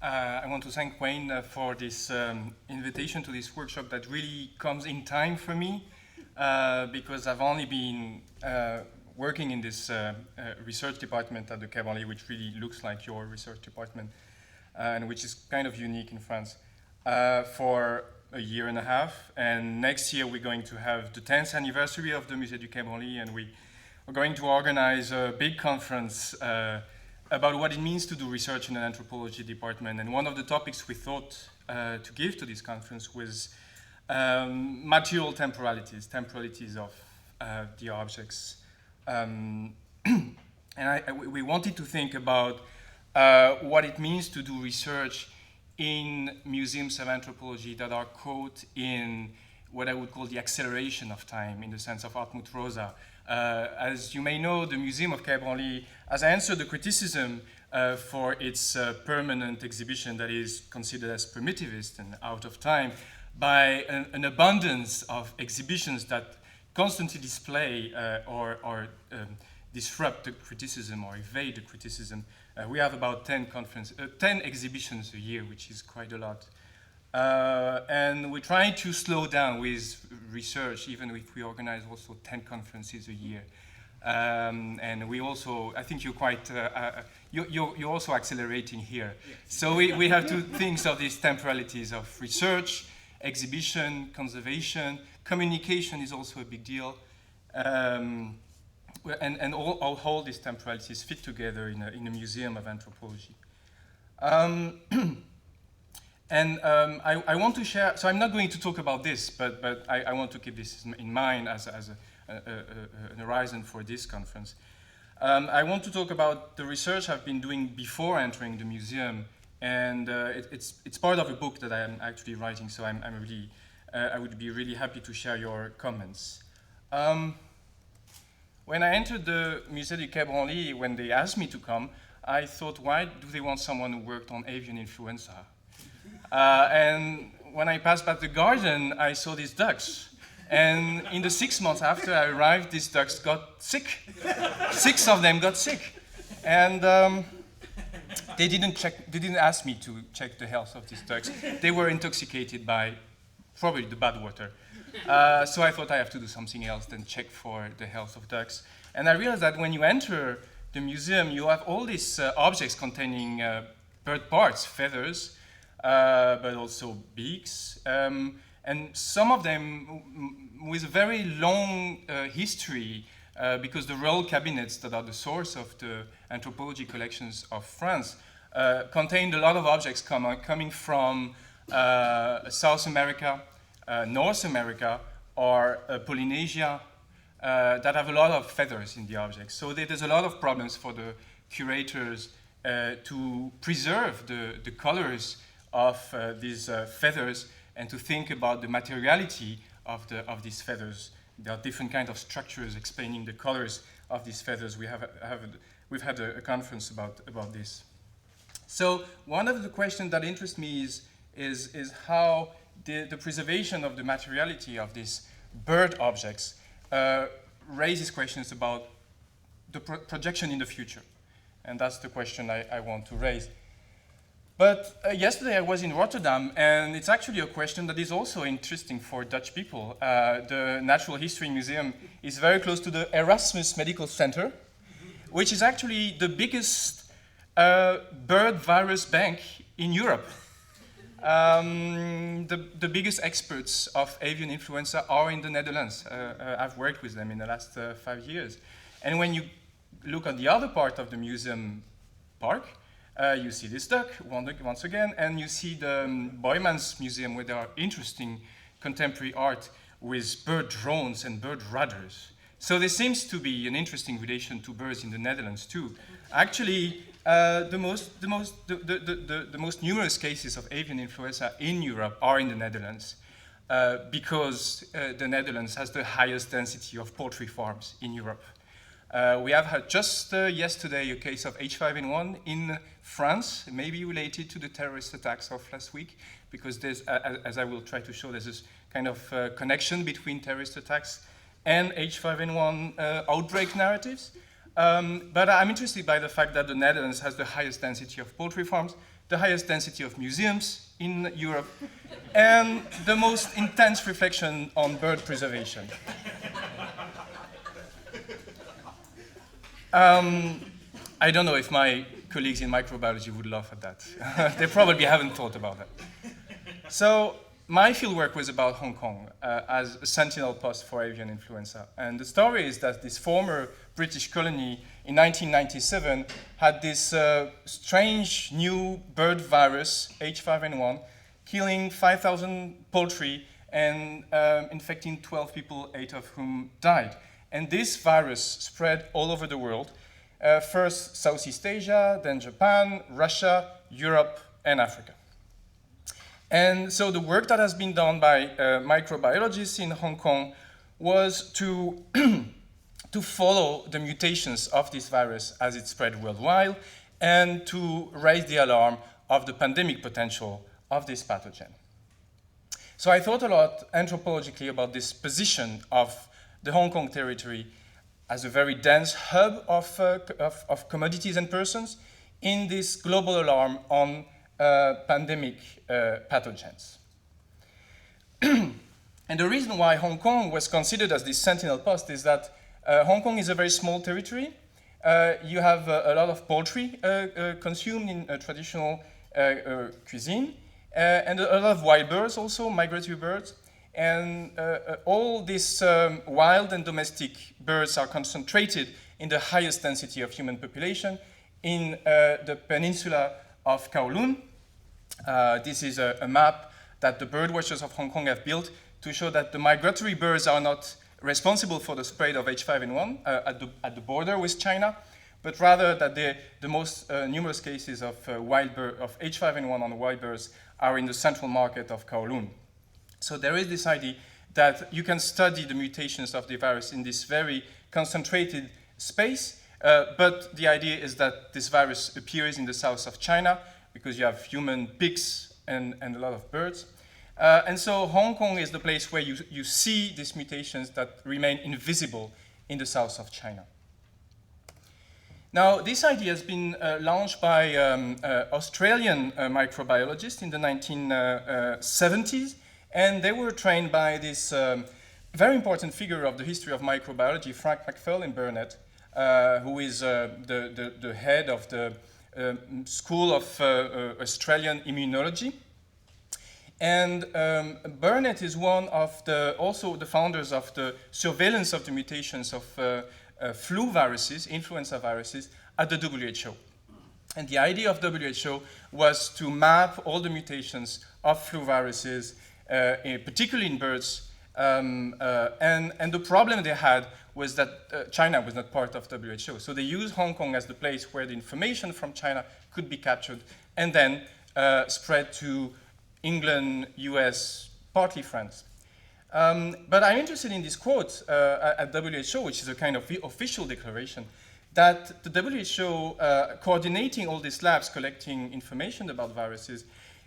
I want to thank Wayne for this invitation to this workshop that really comes in time for me because I've only been working in this research department at the Quai Branly, which really looks like your research department and which is kind of unique in France, for a year and a half. And next year we're going to have the 10th anniversary of the Musée du Quai Branly, and we are going to organize a big conference about what it means to do research in an anthropology department. And one of the topics we thought to give to this conference was material temporalities of the objects. And we wanted to think about what it means to do research in museums of anthropology that are caught in what I would call the acceleration of time in the sense of Hartmut Rosa. As you may know, the Museum of Quai Branly has answered the criticism for its permanent exhibition that is considered as primitivist and out of time by an abundance of exhibitions that constantly display or disrupt the criticism or evade the criticism. We have about 10 exhibitions a year, which is quite a lot. And we're trying to slow down with research, even if we organize also 10 conferences a year. And we also, I think you're quite, you're also accelerating here. Yeah. So we have to think of these temporalities of research, exhibition, conservation, communication is also a big deal. And all these temporalities fit together in a museum of anthropology. And I want to share, so I'm not going to talk about this, but I want to keep this in mind as an horizon for this conference. I want to talk about the research I've been doing before entering the museum, and it's part of a book that I am actually writing, so I would be really happy to share your comments. When I entered the Musée du Quai Branly, when they asked me to come, I thought, why do they want someone who worked on avian influenza? And when I passed by the garden, I saw these ducks. And in the 6 months after I arrived, these ducks got sick. 6 of them got sick. And they didn't ask me to check the health of these ducks. They were intoxicated by probably the bad water. So I thought I have to do something else than check for the health of ducks. And I realized that when you enter the museum, you have all these objects containing bird parts, feathers, but also beaks, and some of them with a very long history, because the royal cabinets that are the source of the anthropology collections of France contained a lot of objects coming from South America, North America, or Polynesia, that have a lot of feathers in the objects. So there's a lot of problems for the curators to preserve the colors of these feathers and to think about the materiality of these feathers. There are different kinds of structures explaining the colors of these feathers. We've had a conference about this. So one of the questions that interests me is how the preservation of the materiality of these bird objects raises questions about the projection in the future. And that's the question I want to raise. But yesterday I was in Rotterdam, and it's actually a question that is also interesting for Dutch people. The Natural History Museum is very close to the Erasmus Medical Center, which is actually the biggest bird virus bank in Europe. The biggest experts of avian influenza are in the Netherlands. I've worked with them in the last 5 years. And when you look at the other part of the museum park, you see this duck, once again, and you see the Boymans Museum, where there are interesting contemporary art with bird drones and bird radars. So there seems to be an interesting relation to birds in the Netherlands too. Actually, the most numerous cases of avian influenza in Europe are in the Netherlands, because the Netherlands has the highest density of poultry farms in Europe. We have had just yesterday a case of H5N1 in France, maybe related to the terrorist attacks of last week, because there's, as I will try to show, there's this kind of connection between terrorist attacks and H5N1 outbreak narratives. But I'm interested by the fact that the Netherlands has the highest density of poultry farms, the highest density of museums in Europe, and the most intense reflection on bird preservation. I don't know if my colleagues in microbiology would laugh at that. They probably haven't thought about that. So my fieldwork was about Hong Kong as a sentinel post for avian influenza. And the story is that this former British colony in 1997 had this strange new bird virus, H5N1, killing 5,000 poultry and infecting 12 people, 8 of whom died. And this virus spread all over the world, first Southeast Asia, then Japan, Russia, Europe, and Africa. And so the work that has been done by microbiologists in Hong Kong was to, to follow the mutations of this virus as it spread worldwide and to raise the alarm of the pandemic potential of this pathogen. So I thought a lot anthropologically about this position of the Hong Kong territory as a very dense hub of commodities and persons in this global alarm on pandemic pathogens. And the reason why Hong Kong was considered as this sentinel post is that Hong Kong is a very small territory. You have a lot of poultry consumed in traditional cuisine, and a lot of wild birds also, migratory birds. And all these wild and domestic birds are concentrated in the highest density of human population in the peninsula of Kowloon. This is a map that the bird watchers of Hong Kong have built to show that the migratory birds are not responsible for the spread of H5N1 at the border with China, but rather that the most numerous cases of H5N1 on wild birds are in the central market of Kowloon. So there is this idea that you can study the mutations of the virus in this very concentrated space, but the idea is that this virus appears in the south of China because you have human pigs and a lot of birds. And so Hong Kong is the place where you see these mutations that remain invisible in the south of China. Now, this idea has been launched by Australian microbiologists in the 1970s, and they were trained by this very important figure of the history of microbiology, Frank McFarlane-Burnett, who is the head of the School of Australian Immunology. And Burnett is one of also the founders of the surveillance of the mutations of flu viruses, influenza viruses, at the WHO. And the idea of WHO was to map all the mutations of flu viruses, particularly in birds. And the problem they had was that China was not part of WHO. So they used Hong Kong as the place where the information from China could be captured and then spread to England, US, partly France. But I'm interested in this quote at WHO, which is a kind of official declaration, that the WHO coordinating all these labs collecting information about viruses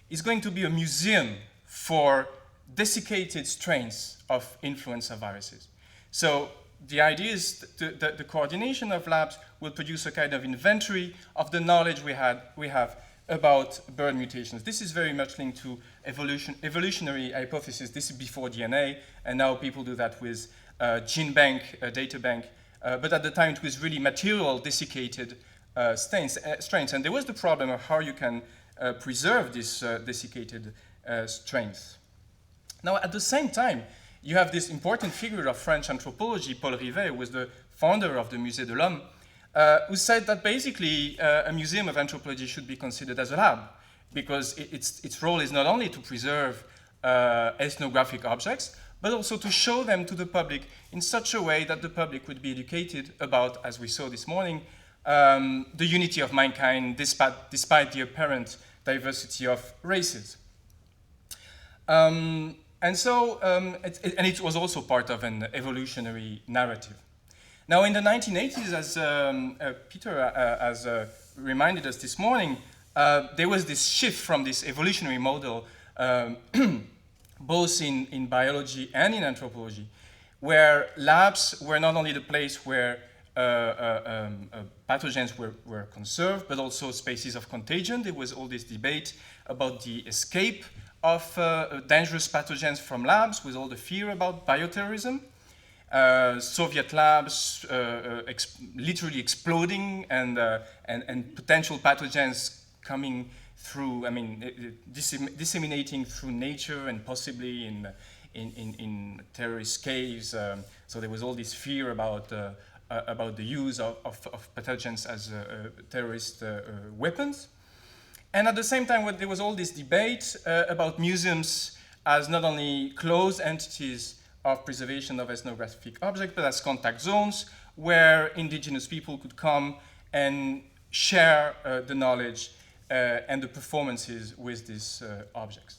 is going to be a museum for desiccated strains of influenza viruses. So the idea is that the coordination of labs will produce a kind of inventory of the knowledge we have about bird mutations. This is very much linked to evolutionary hypothesis. This is before DNA, and now people do that with gene bank, data bank. But at the time, it was really material desiccated strains. And there was the problem of how you can preserve these desiccated strains. Now, at the same time, you have this important figure of French anthropology, Paul Rivet, who was the founder of the Musée de l'Homme, who said that basically a museum of anthropology should be considered as a lab, because its role is not only to preserve ethnographic objects, but also to show them to the public in such a way that the public would be educated about, as we saw this morning, the unity of mankind despite the apparent diversity of races. And it was also part of an evolutionary narrative. Now, in the 1980s, as Peter has reminded us this morning, there was this shift from this evolutionary model, both in biology and in anthropology, where labs were not only the place where pathogens were conserved, but also spaces of contagion. There was all this debate about the escape of dangerous pathogens from labs, with all the fear about bioterrorism. Soviet labs literally exploding, and potential pathogens coming through, disseminating through nature and possibly in terrorist caves. So there was all this fear about the use of pathogens as terrorist weapons. And at the same time, there was all this debate about museums as not only closed entities of preservation of ethnographic objects, but as contact zones where indigenous people could come and share the knowledge and the performances with these objects.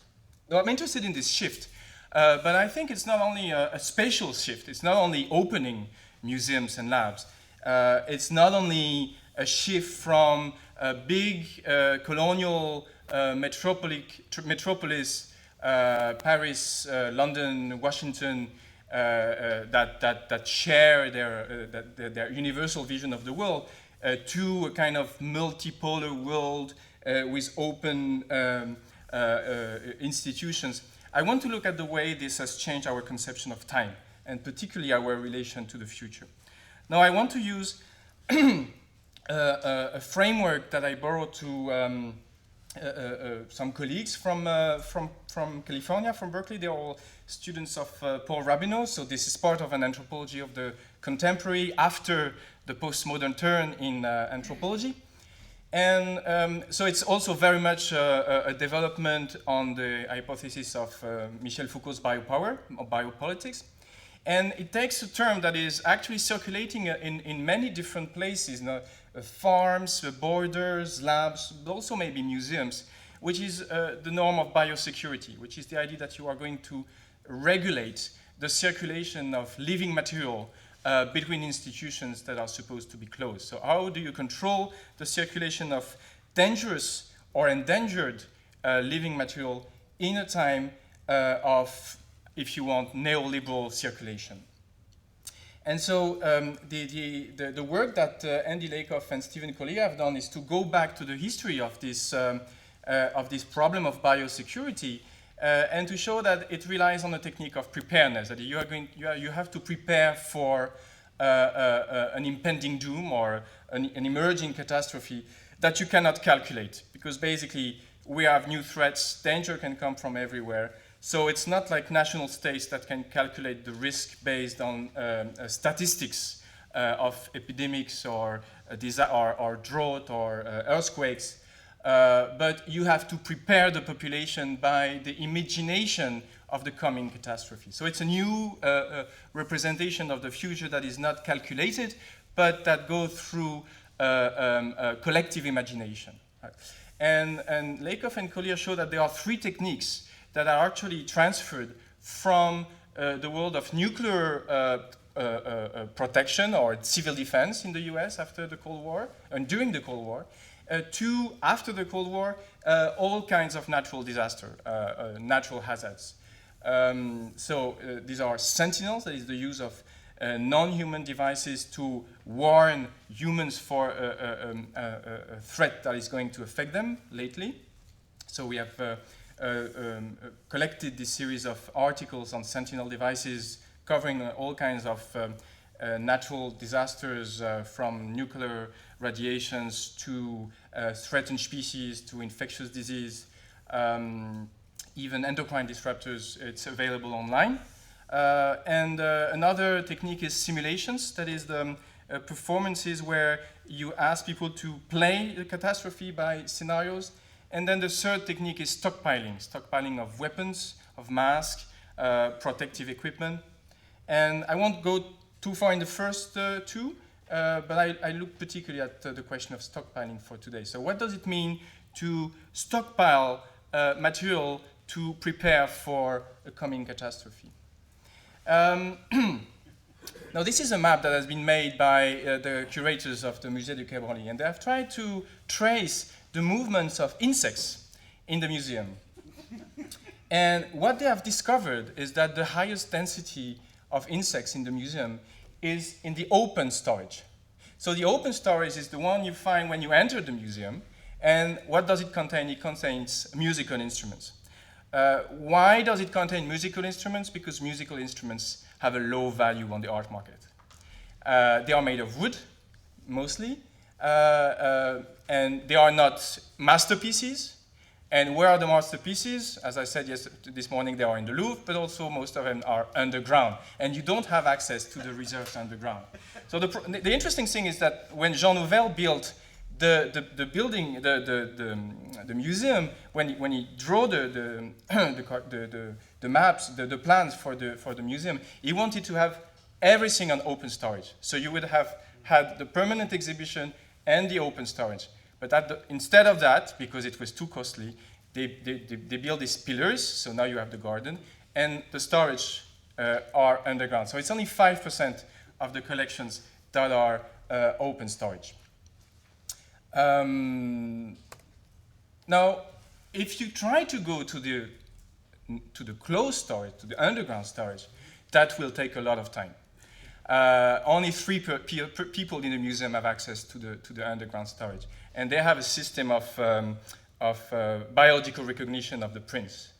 Now, I'm interested in this shift, but I think it's not only a spatial shift. It's not only opening museums and labs. It's not only a shift from a big colonial metropolis, Paris, London, Washington, that share their universal vision of the world, to a kind of multipolar world with open institutions. I want to look at the way this has changed our conception of time, and particularly our relation to the future. Now, I want to use a framework that I borrowed to some colleagues from California, from Berkeley. They're all students of Paul Rabinow, so this is part of an anthropology of the contemporary after the postmodern turn in anthropology. And so it's also very much a development on the hypothesis of Michel Foucault's biopower, or biopolitics. And it takes a term that is actually circulating in many different places, farms, borders, labs, but also maybe museums, which is the norm of biosecurity, which is the idea that you are going to regulate the circulation of living material between institutions that are supposed to be closed. So how do you control the circulation of dangerous or endangered living material in a time of, if you want, neoliberal circulation? And so the work that Andy Lakoff and Stephen Collier have done is to go back to the history of this problem of biosecurity, and to show that it relies on a technique of preparedness, that you have to prepare for an impending doom or an emerging catastrophe that you cannot calculate, because basically we have new threats, danger can come from everywhere. So it's not like national states that can calculate the risk based on statistics of epidemics or drought or earthquakes. But you have to prepare the population by the imagination of the coming catastrophe. So it's a new representation of the future that is not calculated, but that goes through collective imagination. And Lakoff and Collier show that there are three techniques that are actually transferred from the world of nuclear protection or civil defense in the US after the Cold War and during the Cold War, to, after the Cold War, all kinds of natural disaster, natural hazards. So these are sentinels, that is the use of non-human devices to warn humans for a threat that is going to affect them lately. So we have collected this series of articles on sentinel devices covering all kinds of natural disasters, from nuclear radiations to threatened species to infectious disease, even endocrine disruptors. It's available online. And another technique is simulations, that is the performances where you ask people to play the catastrophe by scenarios. And then the third technique is stockpiling of weapons, of masks, protective equipment. And I won't go too far in the first two, but I look particularly at the question of stockpiling for today. So what does it mean to stockpile material to prepare for a coming catastrophe? Now, this is a map that has been made by the curators of the Musée du Quai Branly, and they have tried to trace the movements of insects in the museum. And what they have discovered is that the highest density of insects in the museum is in the open storage. So the open storage is the one you find when you enter the museum. And what does it contain? It contains musical instruments. Why does it contain musical instruments? Because musical instruments have a low value on the art market. They are made of wood, mostly, and they are not masterpieces. And where are the masterpieces? As I said this morning, they are in the Louvre, but also most of them are underground. And you don't have access to the reserves underground. So the interesting thing is that when Jean Nouvel built the building, the museum, when he drew the maps, the plans for the museum, he wanted to have everything on open storage. So you would have had the permanent exhibition and the open storage. But instead of that, because it was too costly, they built these pillars, so now you have the garden, and the storage are underground. So it's only 5% of the collections that are open storage. Now, if you try to go to the closed storage, to the underground storage, that will take a lot of time. Only 3 people in the museum have access to the underground storage. And they have a system of biological recognition of the prints.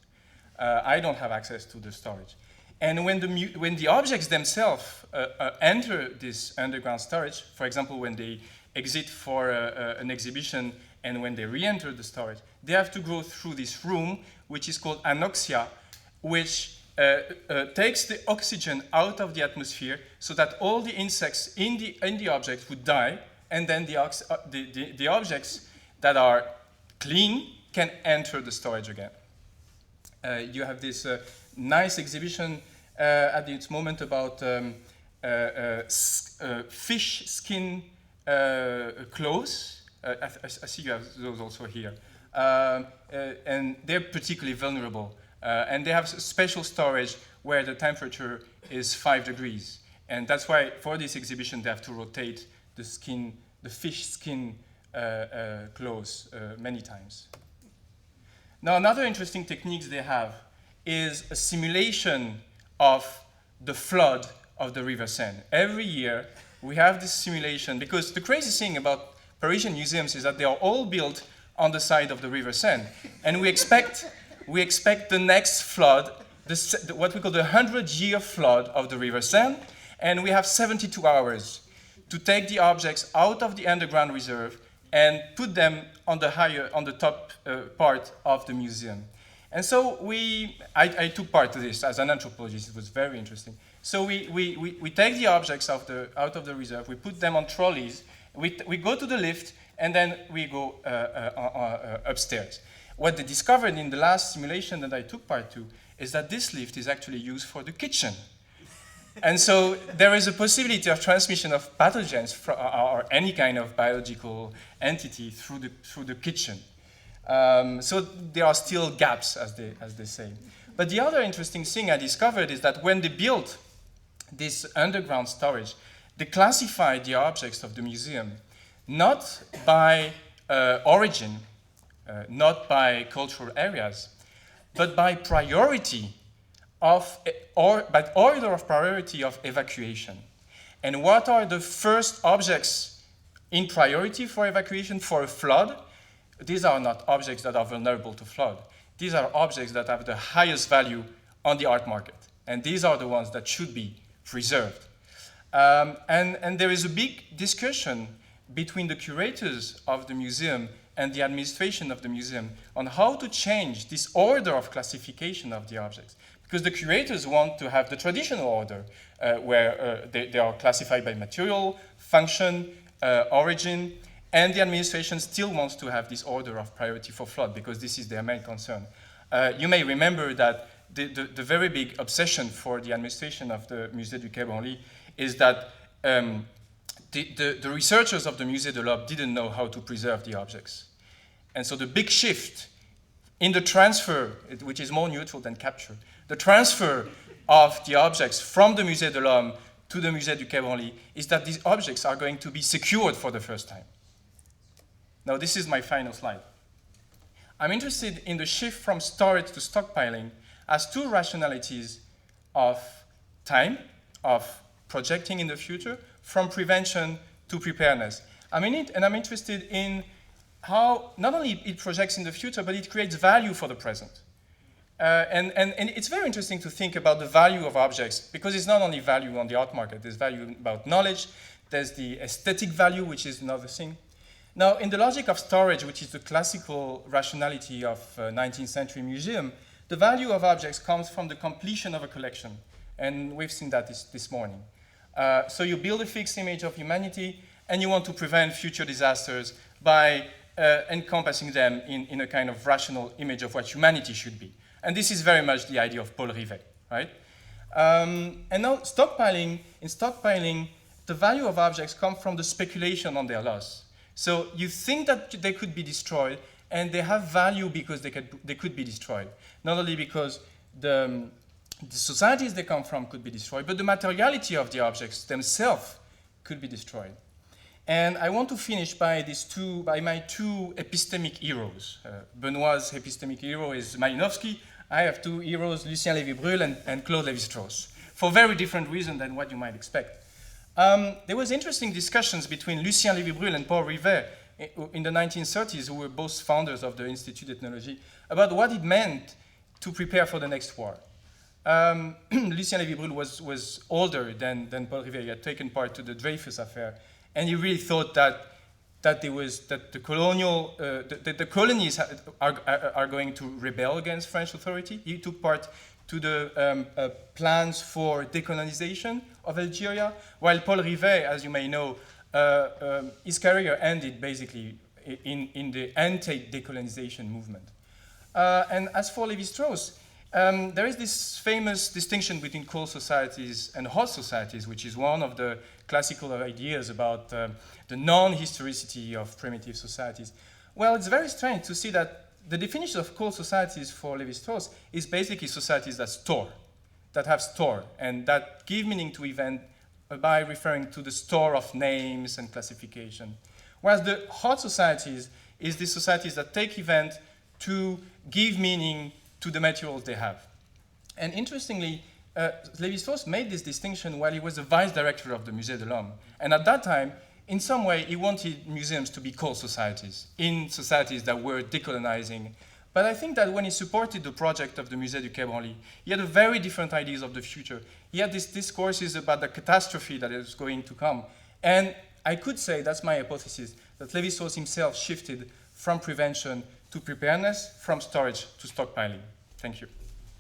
I don't have access to the storage. And when the objects themselves enter this underground storage, for example, when they exit for an exhibition and when they re-enter the storage, they have to go through this room, which is called anoxia, which takes the oxygen out of the atmosphere so that all the insects in the object would die, and then the objects that are clean can enter the storage again. You have this nice exhibition at this moment about fish skin clothes. I see you have those also here. And they're particularly vulnerable. And they have special storage where the temperature is 5 degrees. And that's why for this exhibition they have to rotate the fish skin clothes many times. Now another interesting technique they have is a simulation of the flood of the River Seine. Every year we have this simulation, because the crazy thing about Parisian museums is that they are all built on the side of the River Seine. And we expect the next flood, what we call the 100-year flood of the River Seine, and we have 72 hours to take the objects out of the underground reserve and put them on the top part of the museum. And so I took part to this as an anthropologist. It was very interesting. So we take the objects out of the reserve, we put them on trolleys, we go to the lift, and then we go upstairs. What they discovered in the last simulation that I took part to is that this lift is actually used for the kitchen. And so there is a possibility of transmission of pathogens or any kind of biological entity through the kitchen. So there are still gaps, as they say. But the other interesting thing I discovered is that when they built this underground storage, they classified the objects of the museum not by origin, not by cultural areas, but by priority by order of priority of evacuation. And what are the first objects in priority for evacuation for a flood? These are not objects that are vulnerable to flood. These are objects that have the highest value on the art market. And these are the ones that should be preserved. And there is a big discussion between the curators of the museum and the administration of the museum on how to change this order of classification of the objects. Because the curators want to have the traditional order, where they are classified by material, function, origin, and the administration still wants to have this order of priority for flood, because this is their main concern. You may remember that the very big obsession for the administration of the Musée du Quai Branly is that the researchers of the Musée de l'Homme didn't know how to preserve the objects. And so the big shift in the transfer, which is more neutral than capture, the transfer of the objects from the Musée de l'Homme to the Musée du Quai Branly is that these objects are going to be secured for the first time. Now, this is my final slide. I'm interested in the shift from storage to stockpiling as two rationalities of time, of projecting in the future, from prevention to preparedness. I'm in it, and I'm interested in how not only it projects in the future, but it creates value for the present. And it's very interesting to think about the value of objects, because it's not only value on the art market, there's value about knowledge, there's the aesthetic value, which is another thing. Now, in the logic of storage, which is the classical rationality of 19th century museum, the value of objects comes from the completion of a collection. And we've seen that this morning. So you build a fixed image of humanity, and you want to prevent future disasters by encompassing them in a kind of rational image of what humanity should be. And this is very much the idea of Paul Rivet, right? And now stockpiling, in stockpiling, the value of objects comes from the speculation on their loss. So you think that they could be destroyed, and they have value because they could be destroyed. Not only because the societies they come from could be destroyed, but the materiality of the objects themselves could be destroyed. And I want to finish by my two epistemic heroes. Benoit's epistemic hero is Malinowski. I have two heroes, Lucien Lévy-Bruhl and Claude Lévi-Strauss, for very different reasons than what you might expect. There was interesting discussions between Lucien Lévy-Bruhl and Paul Rivet in the 1930s, who were both founders of the Institut d'Ethnologie, about what it meant to prepare for the next war. Lucien Lévy-Bruhl was older than Paul Rivet. He had taken part to the Dreyfus affair, and he really thought that the colonies are going to rebel against French authority. He took part to the plans for decolonization of Algeria, while Paul Rivet, as you may know, his career ended basically in the anti-decolonization movement. And as for Lévi-Strauss, there is this famous distinction between cold societies and hot societies, which is one of the classical ideas about the non-historicity of primitive societies. Well, it's very strange to see that the definition of cold societies for Lévi-Strauss is basically societies that store, that have store, and that give meaning to event by referring to the store of names and classification. Whereas the hot societies is the societies that take event to give meaning to the materials they have. And interestingly, Lévi-Strauss made this distinction while he was the vice director of the Musée de l'Homme. And at that time, in some way, he wanted museums to be cold societies, in societies that were decolonizing. But I think that when he supported the project of the Musée du Quai Branly, he had a very different ideas of the future. He had these discourses about the catastrophe that is going to come. And I could say, that's my hypothesis, that Lévi-Strauss himself shifted from prevention to preparedness, from storage to stockpiling. Thank you.